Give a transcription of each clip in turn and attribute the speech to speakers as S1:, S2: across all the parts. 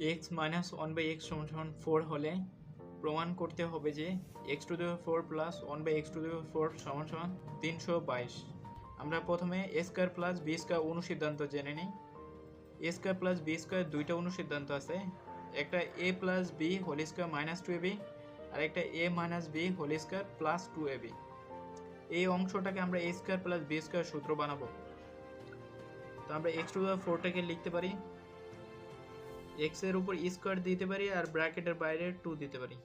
S1: X minus one by x সমান সমান 4 হলে প্রমাণ করতে হবে যে x to the power 4 plus one by x to the power 4 সমান সমান 322। আমরা প্রথমে a square plus b square অনুসিদ্ধান্ত জেনে নিই। A square plus b square দুইটা অনুসিদ্ধান্ত আছে, একটা a plus b whole square minus 2ab আর একটা a minus B whole square plus 2ab। এই অংশটাকে আমরা a square plus b square সূত্র বানাবো। তো আমরা এক্স টু দি পাওয়ার 4টাকে লিখতে পারি, এক্স এর উপর স্কোয়ার দিতে পারি আর ব্র্যাকেটের বাইরে 2 দিতে পারি,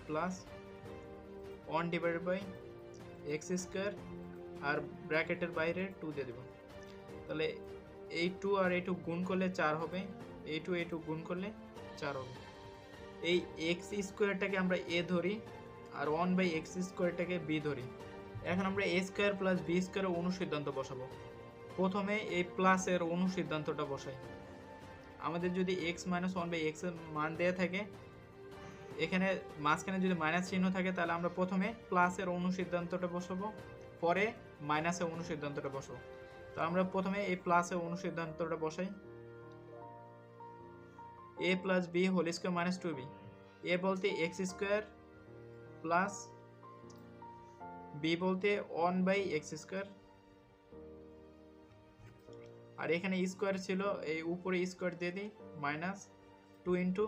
S1: plus 1 divided by x square আর ব্র্যাকেটের বাইরে 2 দিয়ে দেব। তাহলে এই 2 আর এই 2 গুণ করলে 4 হবে, এই 2 গুণ করলে 4 হবে। এই এক্স স্কোয়ারটাকে আমরা এ ধরি আর 1 বাই এক্স স্কোয়ারটাকে বি ধরি। এখন আমরা এ স্কোয়ার প্লাস বি স্কোয়ারের অনুসিদ্ধান্ত বসাবো। প্রথমে এই প্লাসের অনুসিদ্ধান্তটা বসাই। আমাদের যদি X minus one by X এর মান দেওয়া থাকে, এখানে মাঝখানে যদি মাইনাস চিহ্ন থাকে তাহলে আমরা প্রথমে প্লাসের অনুসিদ্ধান্তটা বসাবো, পরে মাইনাসের অনুসিদ্ধান্তটা বসাবো। তো আমরা প্রথমে এই প্লাসের অনুসিদ্ধান্তটা বসাই। A plus b whole square minus 2b, এ বলতে এক্স স্কোয়ার প্লাস বি বলতে 1 বাই এক্স স্কোয়ার, আর এখানে স্কোয়ার ছিল, এই উপরে স্কোয়ার দিয়ে দিই, মাইনাস 2 ইন্টু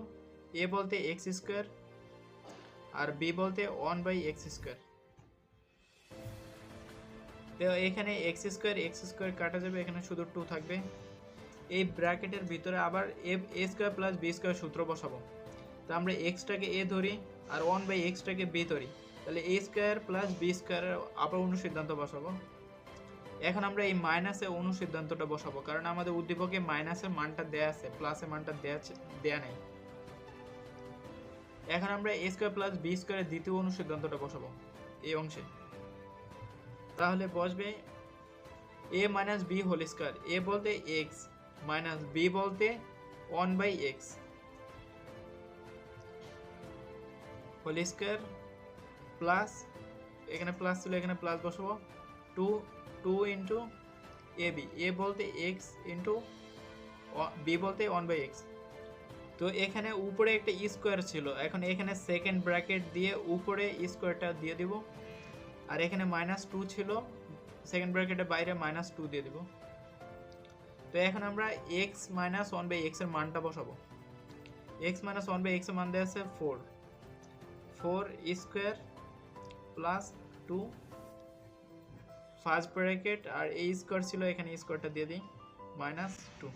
S1: এ বলতে এক্স স্কোয়ার আর বি বলতে 1 বাই এক্স স্কোয়ার। তো এখানে এক্স স্কোয়ার কাটা যাবে, এখানে শুধু 2 থাকবে। এই ব্র্যাকেটের ভিতরে আবার এ স্কোয়ার প্লাস বি স্কোয়ার সূত্র বসাবো। তো আমরা এক্সটাকে এ ধরি আর 1 বাই এক্সটাকে বি ধরি, তাহলে এ স্কোয়ার প্লাস বি স্কোয়ারের আবার অনুসিদ্ধান্ত বসাবো। এখন আমরা এই মাইনাসের অনুসিদ্ধান্তটা বসাবো, কারণ আমাদের উদ্দীপকে মাইনাসের মানটা দেয়া আছে, প্লাসের মানটা দেয়া নেই। এখন আমরা এ স্কোয়ার প্লাস বি স্কোয়ারের দ্বিতীয় অনুসিদ্ধান্তটা বসাবো এই অংশে। তাহলে বসবে A minus B whole square, A বলতে এক্স মাইনাস বি বলতে 1 by X whole square plus, এখানে প্লাস ছিল এখানে প্লাস বসাবো, 2 ইন্টু এ বি, এ বলতে এক্স ইন্টু বি বলতে 1 বাই এক্স। তো এখানে উপরে একটা স্কোয়ার ছিল, এখন এখানে সেকেন্ড ব্র্যাকেট দিয়ে উপরে স্কোয়ারটা দিয়ে দিব, আর এখানে মাইনাস 2 ছিল, সেকেন্ড ব্র্যাকেটের বাইরে মাইনাস 2 দিয়ে দিব। তো এখন আমরা এক্স মাইনাস 1 বাই এক্স এর মানটা বসাবো। এক্স মাইনাস 1 বাই এক্স এর মান দেওয়া আছে 4 স্কোয়ার প্লাস 2 ফার্স্ট ব্র্যাকেট, আর এই স্কোয়ার ছিল এখানে স্কোয়ারটা দিয়ে দিই, মাইনাস 2।